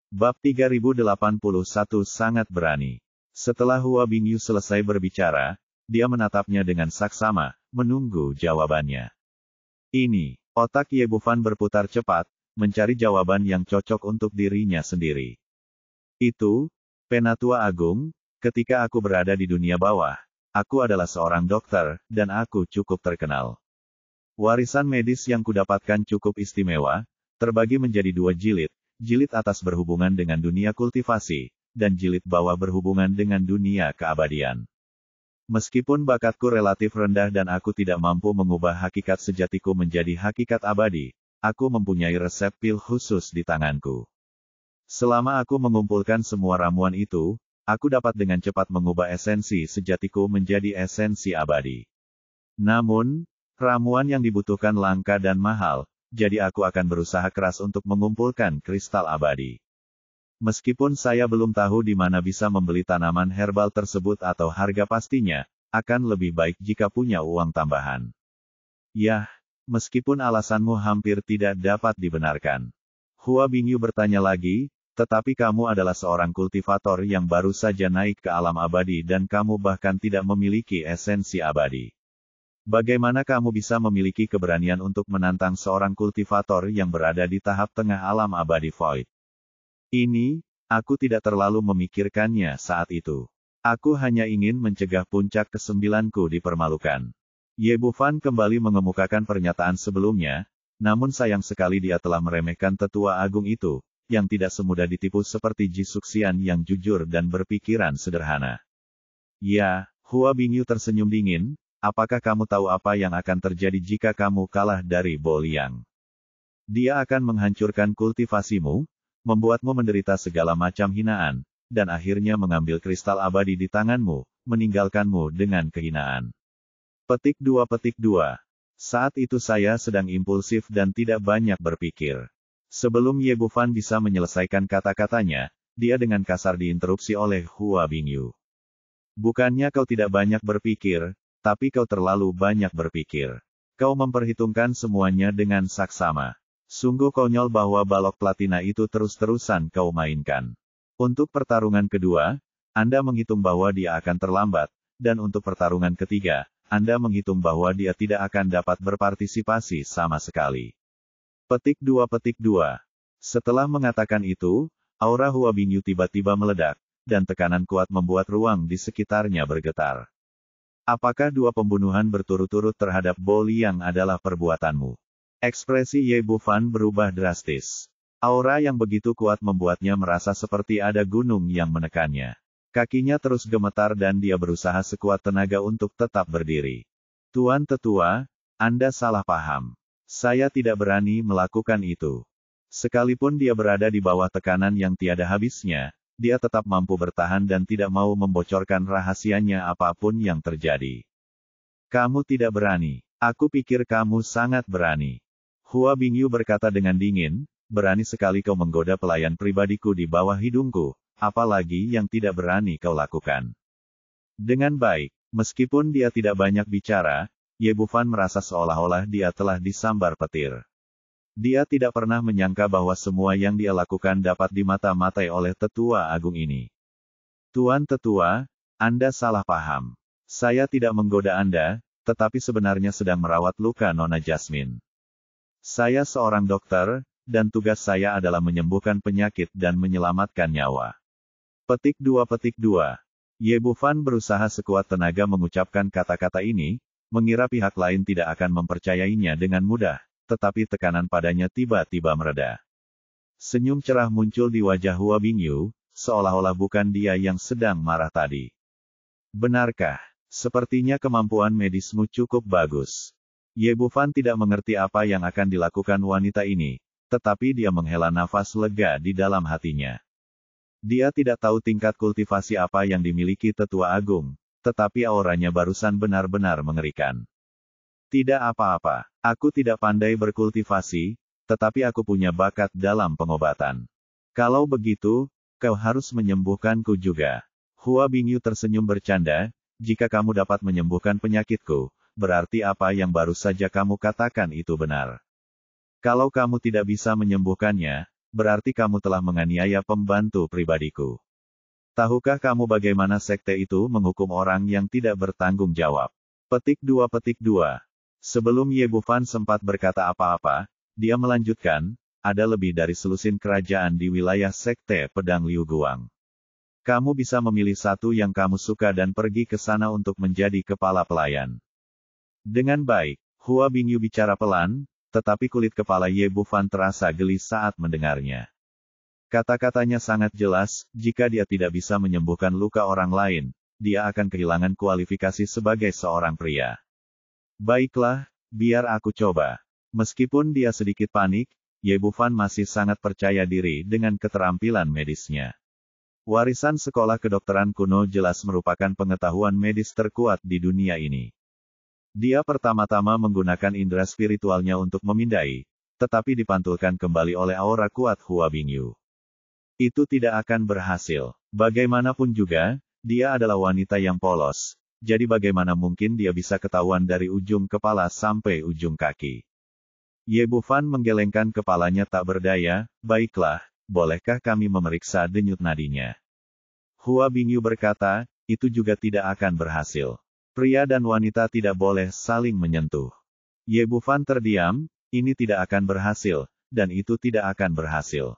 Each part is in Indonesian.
Bab 3081 sangat berani. Setelah Hua Bingyu selesai berbicara, dia menatapnya dengan saksama, menunggu jawabannya. Ini, otak Ye Bufan berputar cepat, mencari jawaban yang cocok untuk dirinya sendiri. Itu, Penatua Agung, ketika aku berada di dunia bawah, aku adalah seorang dokter, dan aku cukup terkenal. Warisan medis yang kudapatkan cukup istimewa, terbagi menjadi 2 jilid, jilid atas berhubungan dengan dunia kultivasi, dan jilid bawah berhubungan dengan dunia keabadian. Meskipun bakatku relatif rendah dan aku tidak mampu mengubah hakikat sejatiku menjadi hakikat abadi, aku mempunyai resep pil khusus di tanganku. Selama aku mengumpulkan semua ramuan itu, aku dapat dengan cepat mengubah esensi sejatiku menjadi esensi abadi. Namun, ramuan yang dibutuhkan langka dan mahal, jadi aku akan berusaha keras untuk mengumpulkan kristal abadi. Meskipun saya belum tahu di mana bisa membeli tanaman herbal tersebut atau harga pastinya, akan lebih baik jika punya uang tambahan. Yah, meskipun alasanmu hampir tidak dapat dibenarkan. Hua Bingyu bertanya lagi, tetapi kamu adalah seorang kultivator yang baru saja naik ke alam abadi dan kamu bahkan tidak memiliki esensi abadi. Bagaimana kamu bisa memiliki keberanian untuk menantang seorang kultivator yang berada di tahap tengah alam abadi void? Ini, aku tidak terlalu memikirkannya saat itu. Aku hanya ingin mencegah puncak ke-9ku dipermalukan. Ye Bufan kembali mengemukakan pernyataan sebelumnya, namun sayang sekali dia telah meremehkan tetua agung itu, yang tidak semudah ditipu seperti Jisuxian yang jujur dan berpikiran sederhana. Ya, Hua Bingyu tersenyum dingin, apakah kamu tahu apa yang akan terjadi jika kamu kalah dari Bo Liang? Dia akan menghancurkan kultivasimu, membuatmu menderita segala macam hinaan, dan akhirnya mengambil kristal abadi di tanganmu, meninggalkanmu dengan kehinaan. Petik 2. Saat itu saya sedang impulsif dan tidak banyak berpikir. Sebelum Ye Bufan bisa menyelesaikan kata-katanya, dia dengan kasar diinterupsi oleh Hua Bingyu. Bukannya kau tidak banyak berpikir, tapi kau terlalu banyak berpikir. Kau memperhitungkan semuanya dengan saksama. Sungguh konyol bahwa balok platina itu terus-terusan kau mainkan. Untuk pertarungan kedua, Anda menghitung bahwa dia akan terlambat, dan untuk pertarungan ketiga, Anda menghitung bahwa dia tidak akan dapat berpartisipasi sama sekali. Petik 2. Setelah mengatakan itu, aura Hua Bingyu tiba-tiba meledak, dan tekanan kuat membuat ruang di sekitarnya bergetar. Apakah 2 pembunuhan berturut-turut terhadap Bo Liang adalah perbuatanmu? Ekspresi Ye Bufan berubah drastis. Aura yang begitu kuat membuatnya merasa seperti ada gunung yang menekannya. Kakinya terus gemetar dan dia berusaha sekuat tenaga untuk tetap berdiri. Tuan Tetua, Anda salah paham. Saya tidak berani melakukan itu. Sekalipun dia berada di bawah tekanan yang tiada habisnya, dia tetap mampu bertahan dan tidak mau membocorkan rahasianya apapun yang terjadi. Kamu tidak berani. Aku pikir kamu sangat berani. Hua Bingyu berkata dengan dingin, berani sekali kau menggoda pelayan pribadiku di bawah hidungku, apalagi yang tidak berani kau lakukan. Dengan baik, meskipun dia tidak banyak bicara, Ye Bufan merasa seolah-olah dia telah disambar petir. Dia tidak pernah menyangka bahwa semua yang dia lakukan dapat dimata-matai oleh tetua agung ini. Tuan Tetua, Anda salah paham. Saya tidak menggoda Anda, tetapi sebenarnya sedang merawat luka Nona Jasmine. Saya seorang dokter, dan tugas saya adalah menyembuhkan penyakit dan menyelamatkan nyawa. Petik 2. Ye Bufan berusaha sekuat tenaga mengucapkan kata-kata ini, mengira pihak lain tidak akan mempercayainya dengan mudah, tetapi tekanan padanya tiba-tiba mereda. Senyum cerah muncul di wajah Hua Bingyu, seolah-olah bukan dia yang sedang marah tadi. Benarkah? Sepertinya kemampuan medismu cukup bagus. Ye Bufan tidak mengerti apa yang akan dilakukan wanita ini, tetapi dia menghela nafas lega di dalam hatinya. Dia tidak tahu tingkat kultivasi apa yang dimiliki tetua agung, tetapi auranya barusan benar-benar mengerikan. Tidak apa-apa, aku tidak pandai berkultivasi, tetapi aku punya bakat dalam pengobatan. Kalau begitu, kau harus menyembuhkanku juga. Hua Bingyu tersenyum bercanda, jika kamu dapat menyembuhkan penyakitku, berarti apa yang baru saja kamu katakan itu benar. Kalau kamu tidak bisa menyembuhkannya, berarti kamu telah menganiaya pembantu pribadiku. Tahukah kamu bagaimana sekte itu menghukum orang yang tidak bertanggung jawab? Petik 2. Sebelum Ye Bufan sempat berkata apa-apa, dia melanjutkan, ada lebih dari selusin kerajaan di wilayah sekte pedang Liu Guang. Kamu bisa memilih satu yang kamu suka dan pergi ke sana untuk menjadi kepala pelayan. Dengan baik, Hua Bingyu bicara pelan, tetapi kulit kepala Ye Bufan terasa geli saat mendengarnya. Kata-katanya sangat jelas, jika dia tidak bisa menyembuhkan luka orang lain, dia akan kehilangan kualifikasi sebagai seorang pria. Baiklah, biar aku coba. Meskipun dia sedikit panik, Ye Bufan masih sangat percaya diri dengan keterampilan medisnya. Warisan sekolah kedokteran kuno jelas merupakan pengetahuan medis terkuat di dunia ini. Dia pertama-tama menggunakan indera spiritualnya untuk memindai, tetapi dipantulkan kembali oleh aura kuat Hua Bingyu. Itu tidak akan berhasil. Bagaimanapun juga, dia adalah wanita yang polos, jadi bagaimana mungkin dia bisa ketahuan dari ujung kepala sampai ujung kaki. Ye Bufan menggelengkan kepalanya tak berdaya, baiklah, bolehkah kami memeriksa denyut nadinya? Hua Bingyu berkata, itu juga tidak akan berhasil. Pria dan wanita tidak boleh saling menyentuh. Ye Bufan terdiam, ini tidak akan berhasil, dan itu tidak akan berhasil.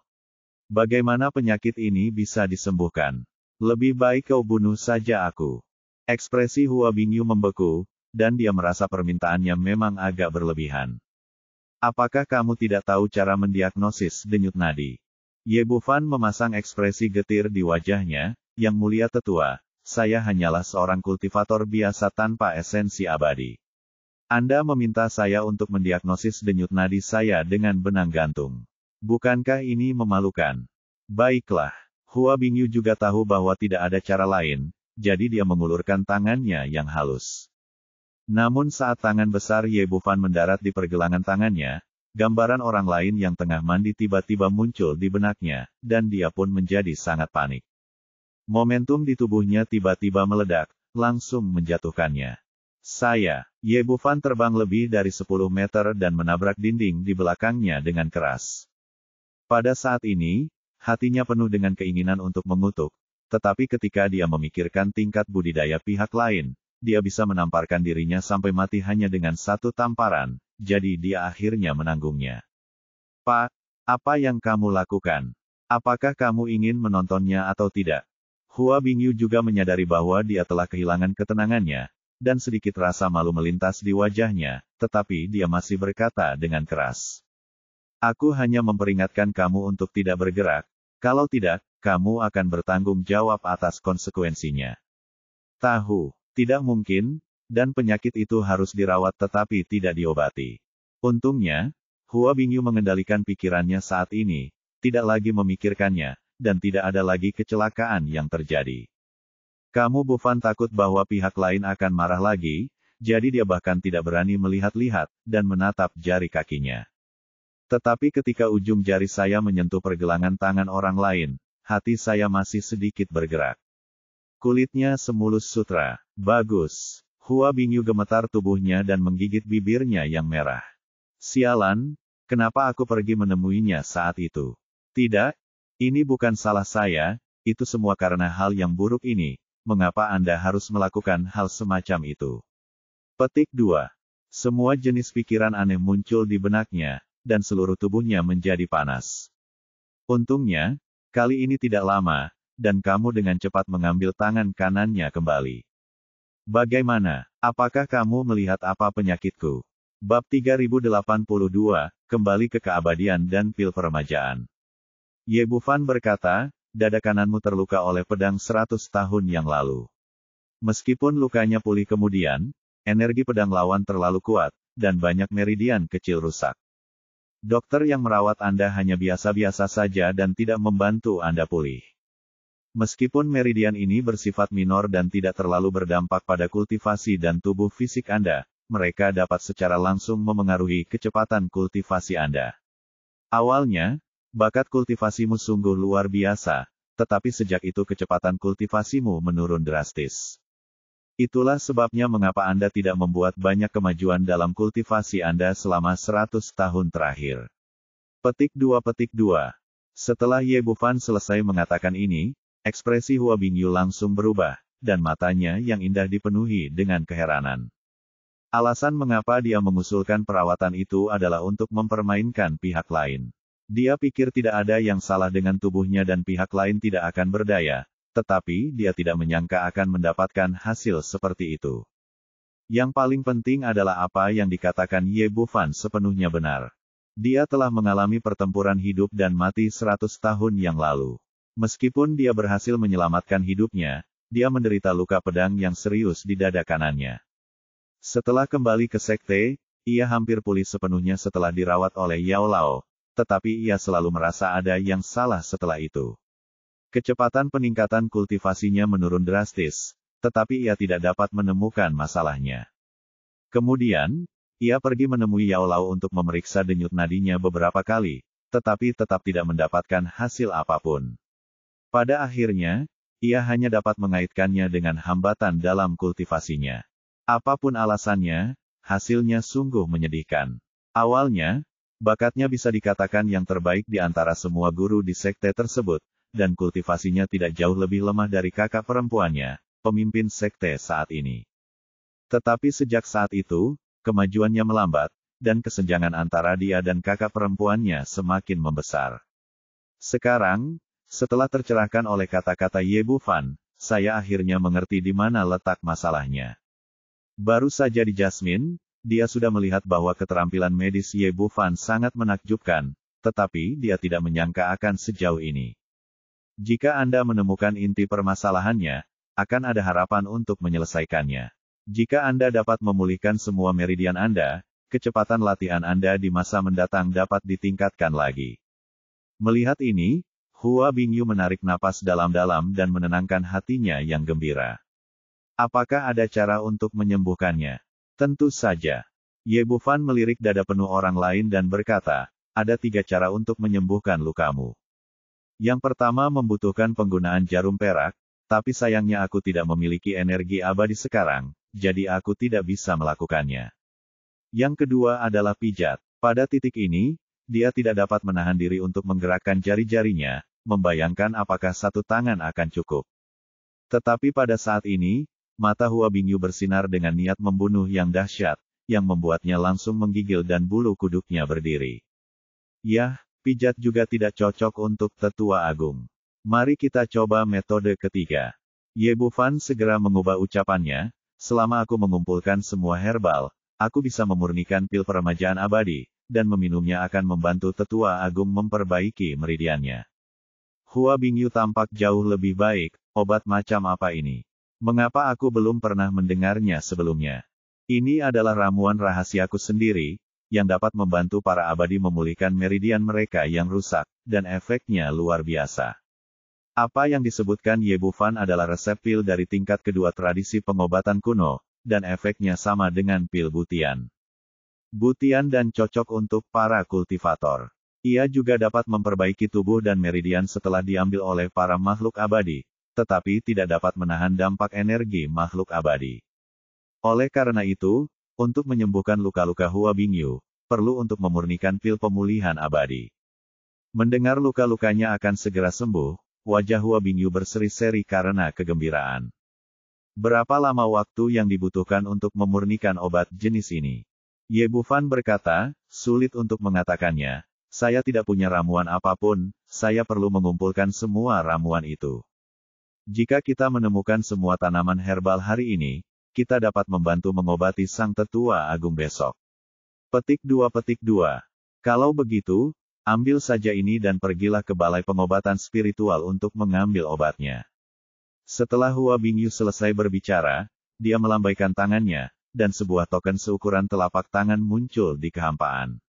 Bagaimana penyakit ini bisa disembuhkan? Lebih baik kau bunuh saja aku. Ekspresi Hua Bingyu membeku, dan dia merasa permintaannya memang agak berlebihan. Apakah kamu tidak tahu cara mendiagnosis denyut nadi? Ye Bufan memasang ekspresi getir di wajahnya, yang mulia tetua. Saya hanyalah seorang kultivator biasa tanpa esensi abadi. Anda meminta saya untuk mendiagnosis denyut nadi saya dengan benang gantung. Bukankah ini memalukan? Baiklah, Hua Bingyu juga tahu bahwa tidak ada cara lain, jadi dia mengulurkan tangannya yang halus. Namun saat tangan besar Ye Bufan mendarat di pergelangan tangannya, gambaran orang lain yang tengah mandi tiba-tiba muncul di benaknya, dan dia pun menjadi sangat panik. Momentum di tubuhnya tiba-tiba meledak, langsung menjatuhkannya. Ye Bufan terbang lebih dari 10 meter dan menabrak dinding di belakangnya dengan keras. Pada saat ini, hatinya penuh dengan keinginan untuk mengutuk, tetapi ketika dia memikirkan tingkat budidaya pihak lain, dia bisa menamparkan dirinya sampai mati hanya dengan satu tamparan, jadi dia akhirnya menanggungnya. Pak, apa yang kamu lakukan? Apakah kamu ingin menontonnya atau tidak? Hua Bingyu juga menyadari bahwa dia telah kehilangan ketenangannya, dan sedikit rasa malu melintas di wajahnya, tetapi dia masih berkata dengan keras. Aku hanya memperingatkan kamu untuk tidak bergerak, kalau tidak, kamu akan bertanggung jawab atas konsekuensinya. Tahu, tidak mungkin, dan penyakit itu harus dirawat tetapi tidak diobati. Untungnya, Hua Bingyu mengendalikan pikirannya saat ini, tidak lagi memikirkannya, dan tidak ada lagi kecelakaan yang terjadi. Kamu Bufan takut bahwa pihak lain akan marah lagi, jadi dia bahkan tidak berani melihat-lihat, dan menatap jari kakinya. Tetapi ketika ujung jari saya menyentuh pergelangan tangan orang lain, hati saya masih sedikit bergerak. Kulitnya semulus sutra. Bagus. Hua Bingyu gemetar tubuhnya dan menggigit bibirnya yang merah. Sialan, kenapa aku pergi menemuinya saat itu? Tidak, ini bukan salah saya, itu semua karena hal yang buruk ini, mengapa Anda harus melakukan hal semacam itu? Petik 2. Semua jenis pikiran aneh muncul di benaknya, dan seluruh tubuhnya menjadi panas. Untungnya, kali ini tidak lama, dan kamu dengan cepat mengambil tangan kanannya kembali. Bagaimana? Apakah kamu melihat apa penyakitku? Bab 3082, kembali ke keabadian dan pil peremajaan. Ye Bufan berkata, dada kananmu terluka oleh pedang 100 tahun yang lalu. Meskipun lukanya pulih kemudian, energi pedang lawan terlalu kuat, dan banyak meridian kecil rusak. Dokter yang merawat Anda hanya biasa-biasa saja dan tidak membantu Anda pulih. Meskipun meridian ini bersifat minor dan tidak terlalu berdampak pada kultivasi dan tubuh fisik Anda, mereka dapat secara langsung memengaruhi kecepatan kultivasi Anda. Awalnya, bakat kultivasimu sungguh luar biasa, tetapi sejak itu kecepatan kultivasimu menurun drastis. Itulah sebabnya mengapa Anda tidak membuat banyak kemajuan dalam kultivasi Anda selama 100 tahun terakhir. Petik 2. Setelah Ye Bufan selesai mengatakan ini, ekspresi Hua Bingyu langsung berubah, dan matanya yang indah dipenuhi dengan keheranan. Alasan mengapa dia mengusulkan perawatan itu adalah untuk mempermainkan pihak lain. Dia pikir tidak ada yang salah dengan tubuhnya dan pihak lain tidak akan berdaya, tetapi dia tidak menyangka akan mendapatkan hasil seperti itu. Yang paling penting adalah apa yang dikatakan Ye Bufan sepenuhnya benar. Dia telah mengalami pertempuran hidup dan mati 100 tahun yang lalu. Meskipun dia berhasil menyelamatkan hidupnya, dia menderita luka pedang yang serius di dada kanannya. Setelah kembali ke sekte, ia hampir pulih sepenuhnya setelah dirawat oleh Yao Lao, tetapi ia selalu merasa ada yang salah setelah itu. Kecepatan peningkatan kultivasinya menurun drastis, tetapi ia tidak dapat menemukan masalahnya. Kemudian, ia pergi menemui Yao Lao untuk memeriksa denyut nadinya beberapa kali, tetapi tetap tidak mendapatkan hasil apapun. Pada akhirnya, ia hanya dapat mengaitkannya dengan hambatan dalam kultivasinya. Apapun alasannya, hasilnya sungguh menyedihkan. Awalnya, bakatnya bisa dikatakan yang terbaik di antara semua guru di sekte tersebut, dan kultivasinya tidak jauh lebih lemah dari kakak perempuannya, pemimpin sekte saat ini. Tetapi sejak saat itu, kemajuannya melambat, dan kesenjangan antara dia dan kakak perempuannya semakin membesar. Sekarang, setelah tercerahkan oleh kata-kata Ye Bufan, saya akhirnya mengerti di mana letak masalahnya. Baru saja di Jasmine, dia sudah melihat bahwa keterampilan medis Ye Bufan sangat menakjubkan, tetapi dia tidak menyangka akan sejauh ini. Jika Anda menemukan inti permasalahannya, akan ada harapan untuk menyelesaikannya. Jika Anda dapat memulihkan semua meridian Anda, kecepatan latihan Anda di masa mendatang dapat ditingkatkan lagi. Melihat ini, Hua Bingyu menarik napas dalam-dalam dan menenangkan hatinya yang gembira. Apakah ada cara untuk menyembuhkannya? Tentu saja. Ye Bufan melirik dada penuh orang lain dan berkata, ada 3 cara untuk menyembuhkan lukamu. Yang pertama membutuhkan penggunaan jarum perak, tapi sayangnya aku tidak memiliki energi abadi sekarang, jadi aku tidak bisa melakukannya. Yang kedua adalah pijat. Pada titik ini, dia tidak dapat menahan diri untuk menggerakkan jari-jarinya, membayangkan apakah satu tangan akan cukup. Tetapi pada saat ini, mata Hua Bingyu bersinar dengan niat membunuh yang dahsyat, yang membuatnya langsung menggigil dan bulu kuduknya berdiri. Yah, pijat juga tidak cocok untuk tetua agung. Mari kita coba metode ketiga. Ye Bufan segera mengubah ucapannya, selama aku mengumpulkan semua herbal, aku bisa memurnikan pil peremajaan abadi, dan meminumnya akan membantu tetua agung memperbaiki meridiannya. Hua Bingyu tampak jauh lebih baik, obat macam apa ini? Mengapa aku belum pernah mendengarnya sebelumnya? Ini adalah ramuan rahasiaku sendiri, yang dapat membantu para abadi memulihkan meridian mereka yang rusak, dan efeknya luar biasa. Apa yang disebutkan Ye Bufan adalah resep pil dari tingkat kedua tradisi pengobatan kuno, dan efeknya sama dengan pil butian. Butian dan cocok untuk para kultivator. Ia juga dapat memperbaiki tubuh dan meridian setelah diambil oleh para makhluk abadi, tetapi tidak dapat menahan dampak energi makhluk abadi. Oleh karena itu, untuk menyembuhkan luka-luka Hua Bingyu, perlu untuk memurnikan pil pemulihan abadi. Mendengar luka-lukanya akan segera sembuh, wajah Hua Bingyu berseri-seri karena kegembiraan. Berapa lama waktu yang dibutuhkan untuk memurnikan obat jenis ini? Ye Bufan berkata, sulit untuk mengatakannya, saya tidak punya ramuan apapun, saya perlu mengumpulkan semua ramuan itu. Jika kita menemukan semua tanaman herbal hari ini, kita dapat membantu mengobati sang tetua agung besok. Petik 2. Kalau begitu, ambil saja ini dan pergilah ke balai pengobatan spiritual untuk mengambil obatnya. Setelah Hua Bingyu selesai berbicara, dia melambaikan tangannya, dan sebuah token seukuran telapak tangan muncul di kehampaan.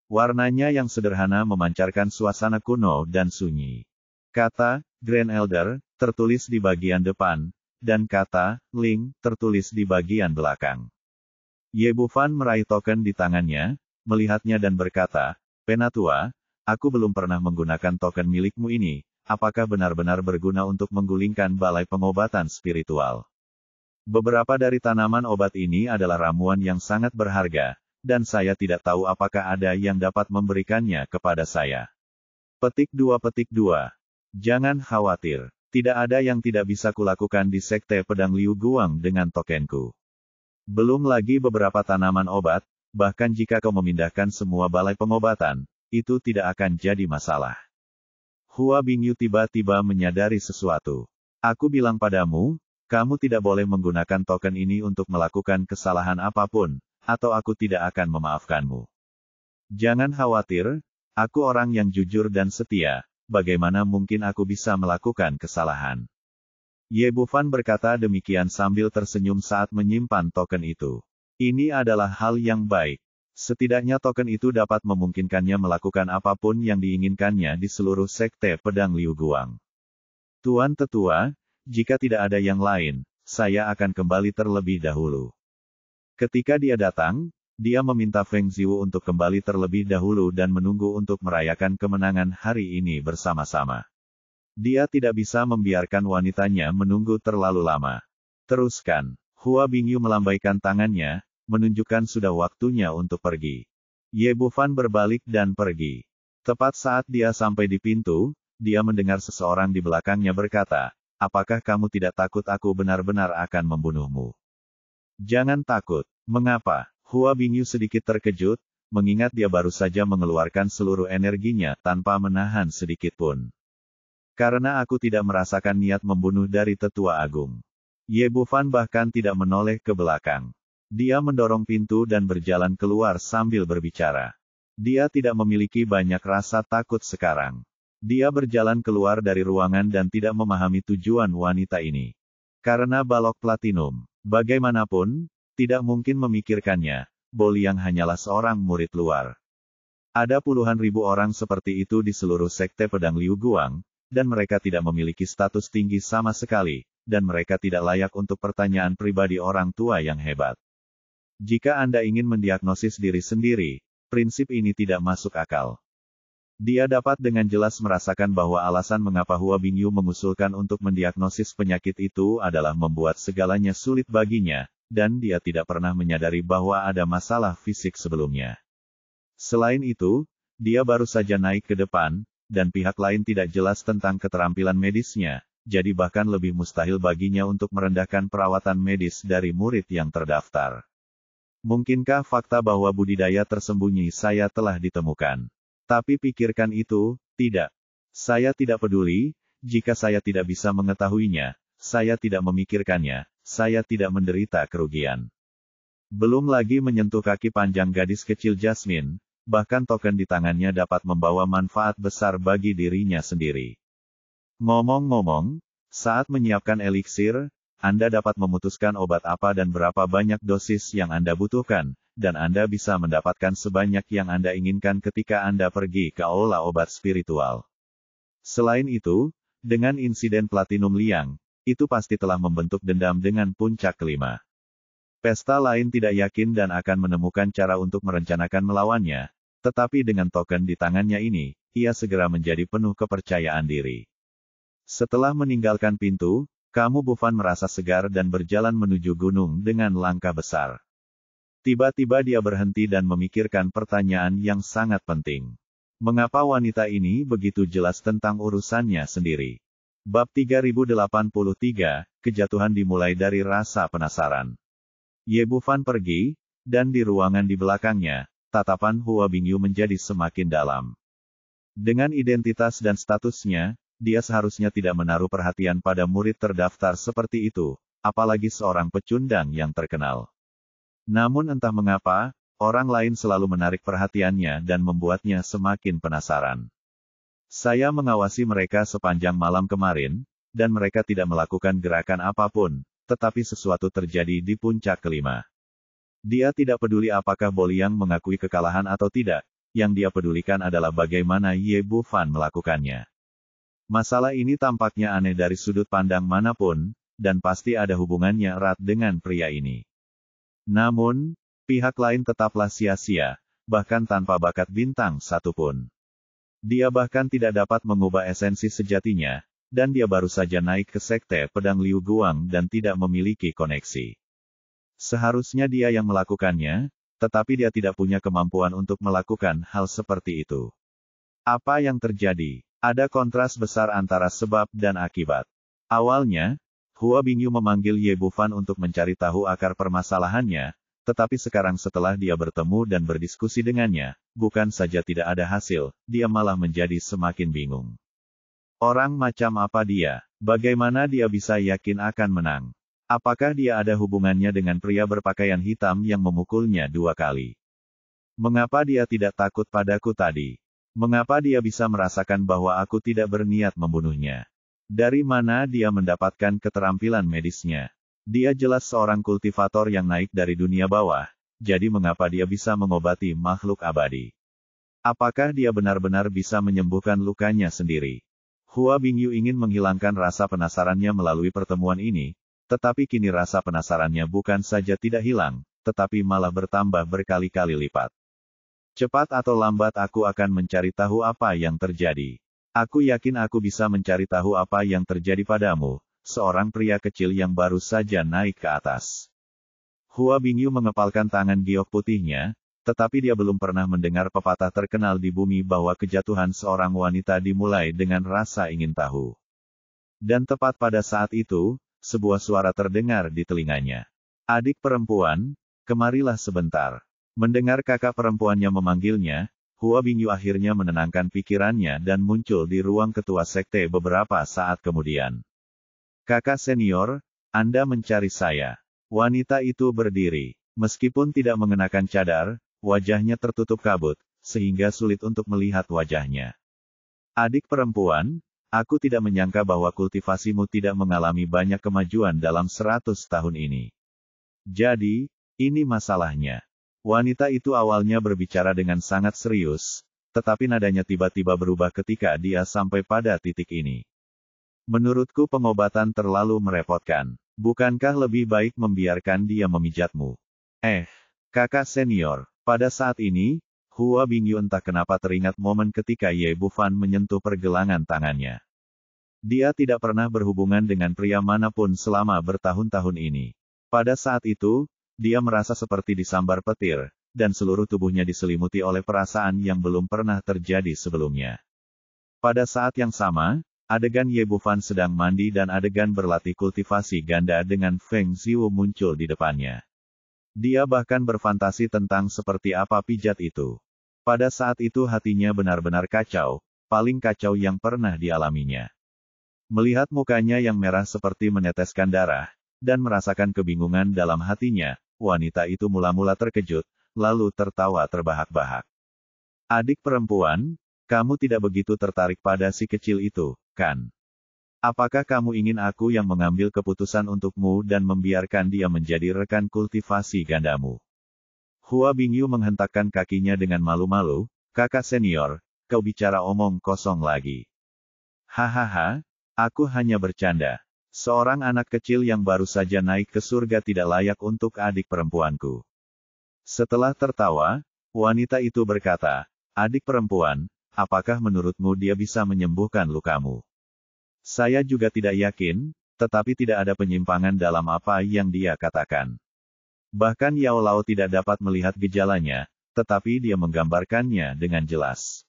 Warnanya yang sederhana memancarkan suasana kuno dan sunyi. Kata, Grand Elder, tertulis di bagian depan, dan kata, Ling, tertulis di bagian belakang. Ye Bufan meraih token di tangannya, melihatnya dan berkata, Penatua, aku belum pernah menggunakan token milikmu ini, apakah benar-benar berguna untuk menggulingkan balai pengobatan spiritual? Beberapa dari tanaman obat ini adalah ramuan yang sangat berharga, dan saya tidak tahu apakah ada yang dapat memberikannya kepada saya. Petik 2. Jangan khawatir. Tidak ada yang tidak bisa kulakukan di Sekte Pedang Liu Guang dengan tokenku. Belum lagi beberapa tanaman obat, bahkan jika kau memindahkan semua balai pengobatan, itu tidak akan jadi masalah. Hua Bingyu tiba-tiba menyadari sesuatu. Aku bilang padamu, kamu tidak boleh menggunakan token ini untuk melakukan kesalahan apapun, atau aku tidak akan memaafkanmu. Jangan khawatir, aku orang yang jujur dan setia, bagaimana mungkin aku bisa melakukan kesalahan? Ye Bufan berkata demikian sambil tersenyum saat menyimpan token itu. Ini adalah hal yang baik. Setidaknya token itu dapat memungkinkannya melakukan apapun yang diinginkannya di seluruh Sekte Pedang Liu Guang. Tuan Tetua, jika tidak ada yang lain, saya akan kembali terlebih dahulu. Ketika dia datang, dia meminta Feng Ziwu untuk kembali terlebih dahulu dan menunggu untuk merayakan kemenangan hari ini bersama-sama. Dia tidak bisa membiarkan wanitanya menunggu terlalu lama. Teruskan. Hua Bingyu melambaikan tangannya, menunjukkan sudah waktunya untuk pergi. Ye Bufan berbalik dan pergi. Tepat saat dia sampai di pintu, dia mendengar seseorang di belakangnya berkata, "Apakah kamu tidak takut aku benar-benar akan membunuhmu?" "Jangan takut." "Mengapa?" Hua Bingyu sedikit terkejut, mengingat dia baru saja mengeluarkan seluruh energinya tanpa menahan sedikit pun. "Karena aku tidak merasakan niat membunuh dari Tetua Agung." Ye Bufan bahkan tidak menoleh ke belakang. Dia mendorong pintu dan berjalan keluar sambil berbicara. Dia tidak memiliki banyak rasa takut sekarang. Dia berjalan keluar dari ruangan dan tidak memahami tujuan wanita ini. Karena balok platinum, bagaimanapun, tidak mungkin memikirkannya, Bo Liang hanyalah seorang murid luar. Ada puluhan ribu orang seperti itu di seluruh Sekte Pedang Liu Guang, dan mereka tidak memiliki status tinggi sama sekali, dan mereka tidak layak untuk pertanyaan pribadi orang tua yang hebat. Jika Anda ingin mendiagnosis diri sendiri, prinsip ini tidak masuk akal. Dia dapat dengan jelas merasakan bahwa alasan mengapa Hua Bingyu mengusulkan untuk mendiagnosis penyakit itu adalah membuat segalanya sulit baginya, dan dia tidak pernah menyadari bahwa ada masalah fisik sebelumnya. Selain itu, dia baru saja naik ke depan, dan pihak lain tidak jelas tentang keterampilan medisnya, jadi bahkan lebih mustahil baginya untuk merendahkan perawatan medis dari murid yang terdaftar. Mungkinkah fakta bahwa budidaya tersembunyi saya telah ditemukan? Tapi pikirkan itu, tidak. Saya tidak peduli, jika saya tidak bisa mengetahuinya, saya tidak memikirkannya, saya tidak menderita kerugian. Belum lagi menyentuh kaki panjang gadis kecil Jasmine, bahkan token di tangannya dapat membawa manfaat besar bagi dirinya sendiri. Ngomong-ngomong, saat menyiapkan eliksir, Anda dapat memutuskan obat apa dan berapa banyak dosis yang Anda butuhkan, dan Anda bisa mendapatkan sebanyak yang Anda inginkan ketika Anda pergi ke aula obat spiritual. Selain itu, dengan insiden Platinum Liang, itu pasti telah membentuk dendam dengan puncak kelima. Pesta lain tidak yakin dan akan menemukan cara untuk merencanakan melawannya, tetapi dengan token di tangannya ini, ia segera menjadi penuh kepercayaan diri. Setelah meninggalkan pintu, Kamu Bufan merasa segar dan berjalan menuju gunung dengan langkah besar. Tiba-tiba dia berhenti dan memikirkan pertanyaan yang sangat penting. Mengapa wanita ini begitu jelas tentang urusannya sendiri? Bab 3083, Kejatuhan dimulai dari rasa penasaran. Ye Bufan pergi, dan di ruangan di belakangnya, tatapan Hua Bingyu menjadi semakin dalam. Dengan identitas dan statusnya, dia seharusnya tidak menaruh perhatian pada murid terdaftar seperti itu, apalagi seorang pecundang yang terkenal. Namun entah mengapa, orang lain selalu menarik perhatiannya dan membuatnya semakin penasaran. Saya mengawasi mereka sepanjang malam kemarin, dan mereka tidak melakukan gerakan apapun, tetapi sesuatu terjadi di puncak kelima. Dia tidak peduli apakah Bo Liang mengakui kekalahan atau tidak, yang dia pedulikan adalah bagaimana Ye Bufan melakukannya. Masalah ini tampaknya aneh dari sudut pandang manapun, dan pasti ada hubungannya erat dengan pria ini. Namun, pihak lain tetaplah sia-sia, bahkan tanpa bakat bintang satupun. Dia bahkan tidak dapat mengubah esensi sejatinya, dan dia baru saja naik ke Sekte Pedang Liu Guang dan tidak memiliki koneksi. Seharusnya dia yang melakukannya, tetapi dia tidak punya kemampuan untuk melakukan hal seperti itu. Apa yang terjadi? Ada kontras besar antara sebab dan akibat. Awalnya, Hua Bingyu memanggil Ye Bufan untuk mencari tahu akar permasalahannya, tetapi sekarang setelah dia bertemu dan berdiskusi dengannya, bukan saja tidak ada hasil, dia malah menjadi semakin bingung. Orang macam apa dia? Bagaimana dia bisa yakin akan menang? Apakah dia ada hubungannya dengan pria berpakaian hitam yang memukulnya 2 kali? Mengapa dia tidak takut padaku tadi? Mengapa dia bisa merasakan bahwa aku tidak berniat membunuhnya? Dari mana dia mendapatkan keterampilan medisnya? Dia jelas seorang kultivator yang naik dari dunia bawah, jadi mengapa dia bisa mengobati makhluk abadi? Apakah dia benar-benar bisa menyembuhkan lukanya sendiri? Hua Bingyu ingin menghilangkan rasa penasarannya melalui pertemuan ini, tetapi kini rasa penasarannya bukan saja tidak hilang, tetapi malah bertambah berkali-kali lipat. Cepat atau lambat aku akan mencari tahu apa yang terjadi. Aku yakin aku bisa mencari tahu apa yang terjadi padamu, seorang pria kecil yang baru saja naik ke atas. Hua Bingyu mengepalkan tangan giok putihnya, tetapi dia belum pernah mendengar pepatah terkenal di bumi bahwa kejatuhan seorang wanita dimulai dengan rasa ingin tahu. Dan tepat pada saat itu, sebuah suara terdengar di telinganya. Adik perempuan, kemarilah sebentar. Mendengar kakak perempuannya memanggilnya, Hua Bingyu akhirnya menenangkan pikirannya dan muncul di ruang ketua sekte beberapa saat kemudian. Kakak senior, Anda mencari saya. Wanita itu berdiri. Meskipun tidak mengenakan cadar, wajahnya tertutup kabut, sehingga sulit untuk melihat wajahnya. Adik perempuan, aku tidak menyangka bahwa kultivasimu tidak mengalami banyak kemajuan dalam 100 tahun ini. Jadi, ini masalahnya. Wanita itu awalnya berbicara dengan sangat serius, tetapi nadanya tiba-tiba berubah ketika dia sampai pada titik ini. Menurutku pengobatan terlalu merepotkan. Bukankah lebih baik membiarkan dia memijatmu? Kakak senior, pada saat ini, Hua Bingyu entah kenapa teringat momen ketika Ye Bufan menyentuh pergelangan tangannya. Dia tidak pernah berhubungan dengan pria manapun selama bertahun-tahun ini. Pada saat itu, dia merasa seperti disambar petir, dan seluruh tubuhnya diselimuti oleh perasaan yang belum pernah terjadi sebelumnya. Pada saat yang sama, adegan Ye Bufan sedang mandi dan adegan berlatih kultivasi ganda dengan Feng Ziwu muncul di depannya. Dia bahkan berfantasi tentang seperti apa pijat itu. Pada saat itu hatinya benar-benar kacau, paling kacau yang pernah dialaminya. Melihat mukanya yang merah seperti meneteskan darah, dan merasakan kebingungan dalam hatinya, wanita itu mula-mula terkejut, lalu tertawa terbahak-bahak. Adik perempuan, kamu tidak begitu tertarik pada si kecil itu, kan? Apakah kamu ingin aku yang mengambil keputusan untukmu dan membiarkan dia menjadi rekan kultivasi gandamu? Hua Bingyu menghentakkan kakinya dengan malu-malu, kakak senior, kau bicara omong kosong lagi. Hahaha, aku hanya bercanda. Seorang anak kecil yang baru saja naik ke surga tidak layak untuk adik perempuanku. Setelah tertawa, wanita itu berkata, adik perempuan, apakah menurutmu dia bisa menyembuhkan lukamu? Saya juga tidak yakin, tetapi tidak ada penyimpangan dalam apa yang dia katakan. Bahkan Yao Lao tidak dapat melihat gejalanya, tetapi dia menggambarkannya dengan jelas.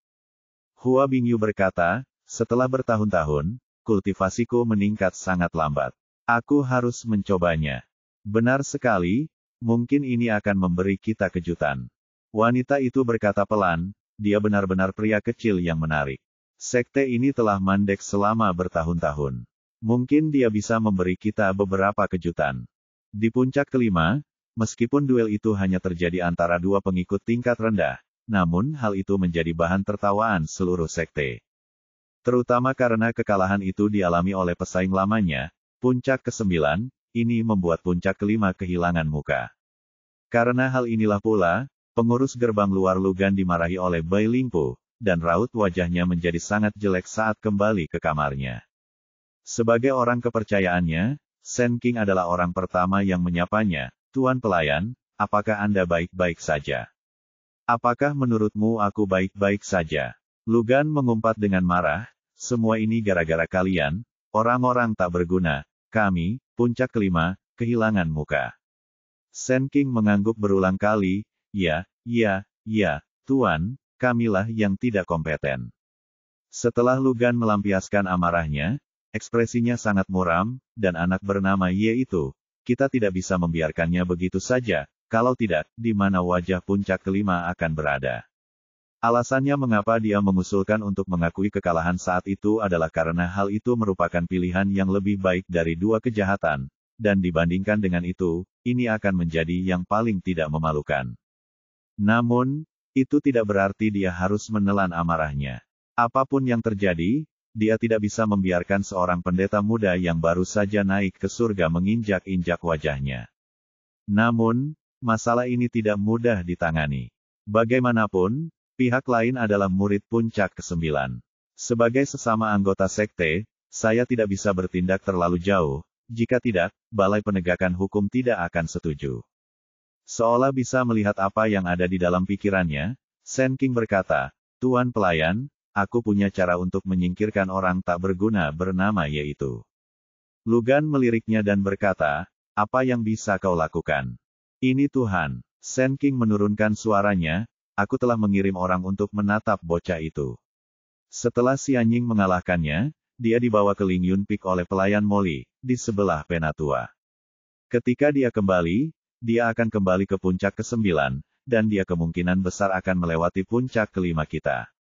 Hua Bingyu berkata, setelah bertahun-tahun, kultivasiku meningkat sangat lambat. Aku harus mencobanya. Benar sekali, mungkin ini akan memberi kita kejutan. Wanita itu berkata pelan, dia benar-benar pria kecil yang menarik. Sekte ini telah mandek selama bertahun-tahun. Mungkin dia bisa memberi kita beberapa kejutan. Di puncak kelima, meskipun duel itu hanya terjadi antara dua pengikut tingkat rendah, namun hal itu menjadi bahan tertawaan seluruh sekte. Terutama karena kekalahan itu dialami oleh pesaing lamanya, puncak ke-9, ini membuat puncak kelima kehilangan muka. Karena hal inilah pula, pengurus gerbang luar Lugan dimarahi oleh Bai Lingpu, dan raut wajahnya menjadi sangat jelek saat kembali ke kamarnya. Sebagai orang kepercayaannya, Sen King adalah orang pertama yang menyapanya, Tuan Pelayan, apakah Anda baik-baik saja? Apakah menurutmu aku baik-baik saja? Lugan mengumpat dengan marah, semua ini gara-gara kalian, orang-orang tak berguna, kami, puncak kelima, kehilangan muka. Sen King mengangguk berulang kali, ya, Tuan, kamilah yang tidak kompeten. Setelah Lugan melampiaskan amarahnya, ekspresinya sangat muram, dan anak bernama Ye itu, kita tidak bisa membiarkannya begitu saja, kalau tidak, di mana wajah puncak kelima akan berada. Alasannya mengapa dia mengusulkan untuk mengakui kekalahan saat itu adalah karena hal itu merupakan pilihan yang lebih baik dari dua kejahatan, dan dibandingkan dengan itu, ini akan menjadi yang paling tidak memalukan. Namun, itu tidak berarti dia harus menelan amarahnya. Apapun yang terjadi, dia tidak bisa membiarkan seorang pendeta muda yang baru saja naik ke surga menginjak-injak wajahnya. Namun, masalah ini tidak mudah ditangani. Bagaimanapun, pihak lain adalah murid puncak ke-9. Sebagai sesama anggota sekte, saya tidak bisa bertindak terlalu jauh, jika tidak, Balai Penegakan Hukum tidak akan setuju. Seolah bisa melihat apa yang ada di dalam pikirannya, Sen King berkata, Tuan pelayan, aku punya cara untuk menyingkirkan orang tak berguna bernama Ye itu. Lugan meliriknya dan berkata, apa yang bisa kau lakukan? Ini Tuhan. Sen King menurunkan suaranya, aku telah mengirim orang untuk menatap bocah itu. Setelah si anjing mengalahkannya, dia dibawa ke Ling Yun Peak oleh pelayan Molly, di sebelah Penatua. Ketika dia kembali, dia akan kembali ke puncak ke-9, dan dia kemungkinan besar akan melewati puncak kelima kita.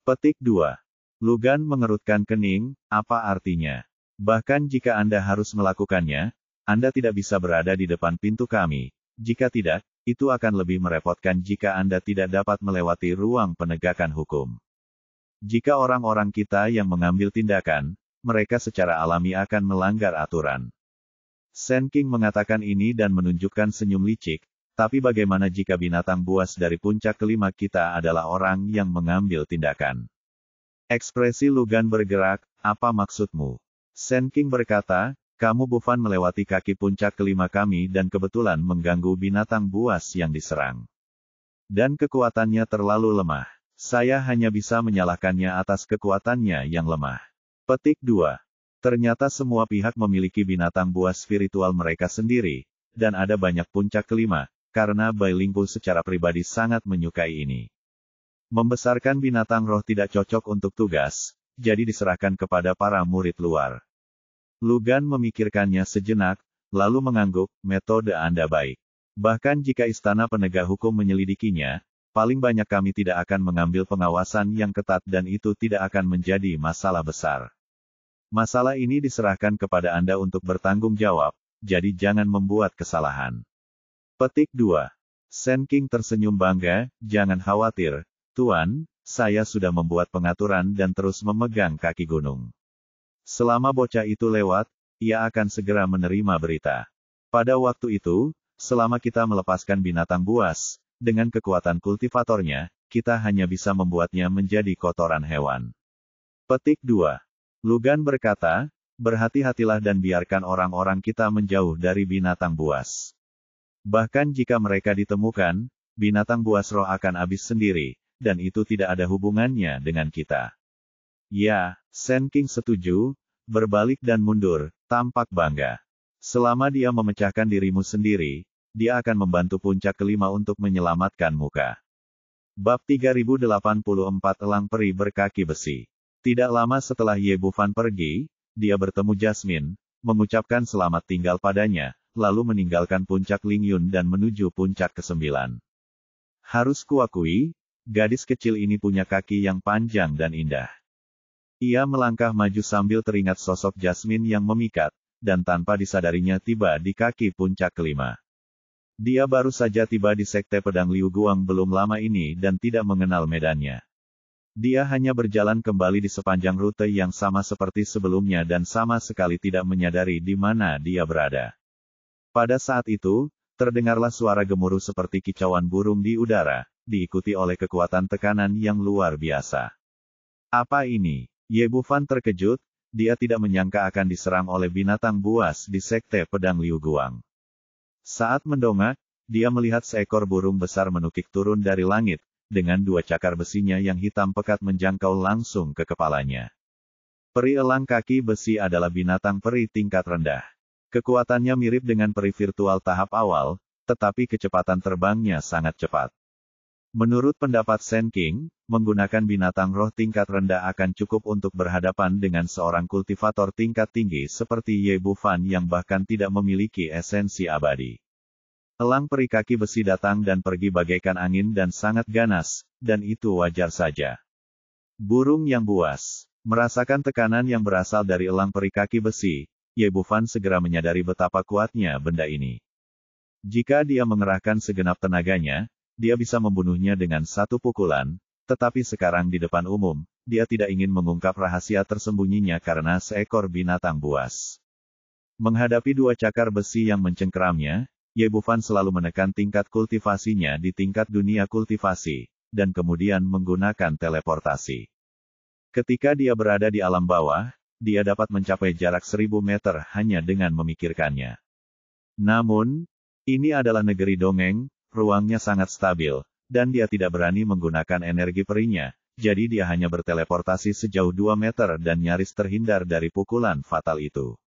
Petik 2. Lugan mengerutkan kening, apa artinya? Bahkan jika Anda harus melakukannya, Anda tidak bisa berada di depan pintu kami. Jika tidak, itu akan lebih merepotkan jika Anda tidak dapat melewati ruang penegakan hukum. Jika orang-orang kita yang mengambil tindakan, mereka secara alami akan melanggar aturan. Sen King mengatakan ini dan menunjukkan senyum licik, tapi bagaimana jika binatang buas dari puncak kelima kita adalah orang yang mengambil tindakan? Ekspresi Lugan bergerak, apa maksudmu? Sen King berkata, kamu Bufan melewati kaki puncak kelima kami dan kebetulan mengganggu binatang buas yang diserang. Dan kekuatannya terlalu lemah. Saya hanya bisa menyalahkannya atas kekuatannya yang lemah. Petik 2. Ternyata semua pihak memiliki binatang buas spiritual mereka sendiri, dan ada banyak puncak kelima, karena Bai Lingpu secara pribadi sangat menyukai ini. Membesarkan binatang roh tidak cocok untuk tugas, jadi diserahkan kepada para murid luar. Lugan memikirkannya sejenak, lalu mengangguk, metode Anda baik. Bahkan jika istana penegak hukum menyelidikinya, paling banyak kami tidak akan mengambil pengawasan yang ketat dan itu tidak akan menjadi masalah besar. Masalah ini diserahkan kepada Anda untuk bertanggung jawab, jadi jangan membuat kesalahan. Petik 2. Sen King tersenyum bangga, jangan khawatir, Tuan, saya sudah membuat pengaturan dan terus memegang kaki gunung. Selama bocah itu lewat, ia akan segera menerima berita. Pada waktu itu, selama kita melepaskan binatang buas, dengan kekuatan kultivatornya, kita hanya bisa membuatnya menjadi kotoran hewan. Petik 2. Lugan berkata, berhati-hatilah dan biarkan orang-orang kita menjauh dari binatang buas. Bahkan jika mereka ditemukan, binatang buas roh akan habis sendiri, dan itu tidak ada hubungannya dengan kita. Ya, Sen King setuju, berbalik dan mundur, tampak bangga. Selama dia memecahkan dirimu sendiri, dia akan membantu puncak kelima untuk menyelamatkan muka. Bab 3084 Elang Peri Berkaki Besi. Tidak lama setelah Ye Bufan pergi, dia bertemu Jasmine, mengucapkan selamat tinggal padanya, lalu meninggalkan puncak Ling Yun dan menuju puncak ke-9. Harus kuakui, gadis kecil ini punya kaki yang panjang dan indah. Ia melangkah maju sambil teringat sosok Jasmine yang memikat, dan tanpa disadarinya tiba di kaki puncak kelima. Dia baru saja tiba di Sekte Pedang Liu Guang belum lama ini dan tidak mengenal medannya. Dia hanya berjalan kembali di sepanjang rute yang sama seperti sebelumnya dan sama sekali tidak menyadari di mana dia berada. Pada saat itu, terdengarlah suara gemuruh seperti kicauan burung di udara, diikuti oleh kekuatan tekanan yang luar biasa. Apa ini? Ye Bufan terkejut, dia tidak menyangka akan diserang oleh binatang buas di Sekte Pedang Liu Guang. Saat mendongak, dia melihat seekor burung besar menukik turun dari langit, dengan dua cakar besinya yang hitam pekat menjangkau langsung ke kepalanya. Peri elang kaki besi adalah binatang peri tingkat rendah. Kekuatannya mirip dengan peri virtual tahap awal, tetapi kecepatan terbangnya sangat cepat. Menurut pendapat Sen King, menggunakan binatang roh tingkat rendah akan cukup untuk berhadapan dengan seorang kultivator tingkat tinggi seperti Ye Bufan yang bahkan tidak memiliki esensi abadi. Elang peri kaki besi datang dan pergi bagaikan angin dan sangat ganas, dan itu wajar saja. Burung yang buas. Merasakan tekanan yang berasal dari elang peri kaki besi, Ye Bufan segera menyadari betapa kuatnya benda ini. Jika dia mengerahkan segenap tenaganya, dia bisa membunuhnya dengan satu pukulan, tetapi sekarang di depan umum, dia tidak ingin mengungkap rahasia tersembunyinya karena seekor binatang buas. Menghadapi dua cakar besi yang mencengkeramnya, Ye Bufan selalu menekan tingkat kultivasinya di tingkat dunia kultivasi, dan kemudian menggunakan teleportasi. Ketika dia berada di alam bawah, dia dapat mencapai jarak 1000 meter hanya dengan memikirkannya. Namun, ini adalah negeri dongeng, ruangnya sangat stabil, dan dia tidak berani menggunakan energi perinya, jadi dia hanya berteleportasi sejauh 2 meter dan nyaris terhindar dari pukulan fatal itu.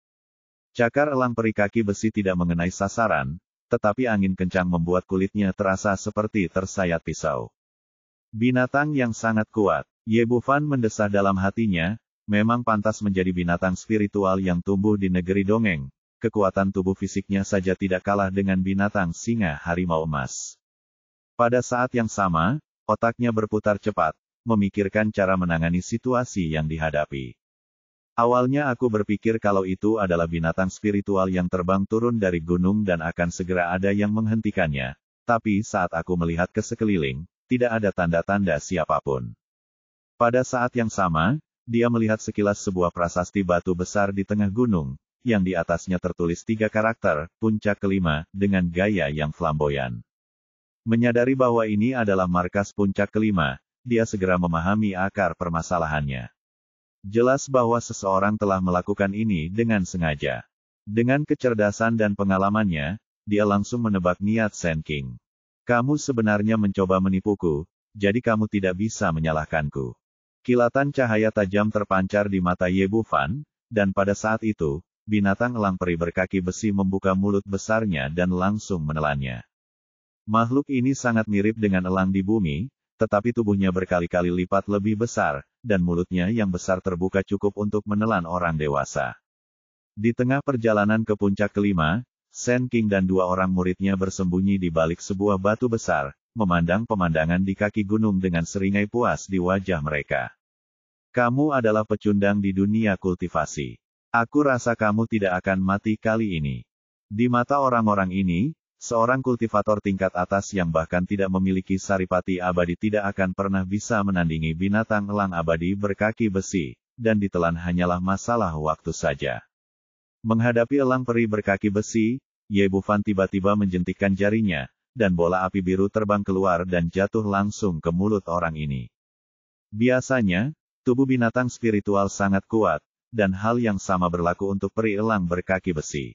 Cakar elang peri kaki besi tidak mengenai sasaran, tetapi angin kencang membuat kulitnya terasa seperti tersayat pisau. Binatang yang sangat kuat, Ye Bufan mendesah dalam hatinya, memang pantas menjadi binatang spiritual yang tumbuh di negeri dongeng. Kekuatan tubuh fisiknya saja tidak kalah dengan binatang singa harimau emas. Pada saat yang sama, otaknya berputar cepat, memikirkan cara menangani situasi yang dihadapi. Awalnya aku berpikir kalau itu adalah binatang spiritual yang terbang turun dari gunung dan akan segera ada yang menghentikannya, tapi saat aku melihat ke sekeliling, tidak ada tanda-tanda siapapun. Pada saat yang sama, dia melihat sekilas sebuah prasasti batu besar di tengah gunung, yang di atasnya tertulis 3 karakter, puncak kelima, dengan gaya yang flamboyan. Menyadari bahwa ini adalah markas puncak kelima, dia segera memahami akar permasalahannya. Jelas bahwa seseorang telah melakukan ini dengan sengaja. Dengan kecerdasan dan pengalamannya, dia langsung menebak niat Sen King. Kamu sebenarnya mencoba menipuku, jadi kamu tidak bisa menyalahkanku. Kilatan cahaya tajam terpancar di mata Ye Bufan, dan pada saat itu, binatang elang peri berkaki besi membuka mulut besarnya dan langsung menelannya. Makhluk ini sangat mirip dengan elang di bumi, tetapi tubuhnya berkali-kali lipat lebih besar, dan mulutnya yang besar terbuka cukup untuk menelan orang dewasa. Di tengah perjalanan ke puncak kelima, Sen King dan 2 orang muridnya bersembunyi di balik sebuah batu besar, memandang pemandangan di kaki gunung dengan seringai puas di wajah mereka. Kamu adalah pecundang di dunia kultivasi. Aku rasa kamu tidak akan mati kali ini. Di mata orang-orang ini, seorang kultivator tingkat atas yang bahkan tidak memiliki saripati abadi tidak akan pernah bisa menandingi binatang elang abadi berkaki besi, dan ditelan hanyalah masalah waktu saja. Menghadapi elang peri berkaki besi, Ye Bufan tiba-tiba menjentikkan jarinya, dan bola api biru terbang keluar dan jatuh langsung ke mulut orang ini. Biasanya, tubuh binatang spiritual sangat kuat, dan hal yang sama berlaku untuk peri elang berkaki besi.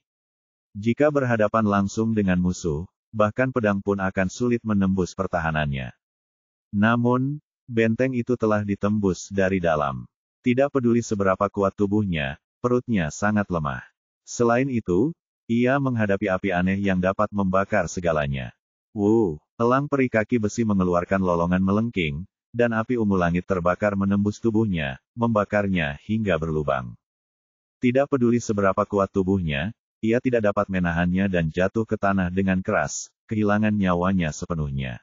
Jika berhadapan langsung dengan musuh, bahkan pedang pun akan sulit menembus pertahanannya. Namun, benteng itu telah ditembus dari dalam. Tidak peduli seberapa kuat tubuhnya, perutnya sangat lemah. Selain itu, ia menghadapi api aneh yang dapat membakar segalanya. Elang peri kaki besi mengeluarkan lolongan melengking, dan api ungu langit terbakar menembus tubuhnya, membakarnya hingga berlubang. Tidak peduli seberapa kuat tubuhnya, ia tidak dapat menahannya dan jatuh ke tanah dengan keras, kehilangan nyawanya sepenuhnya.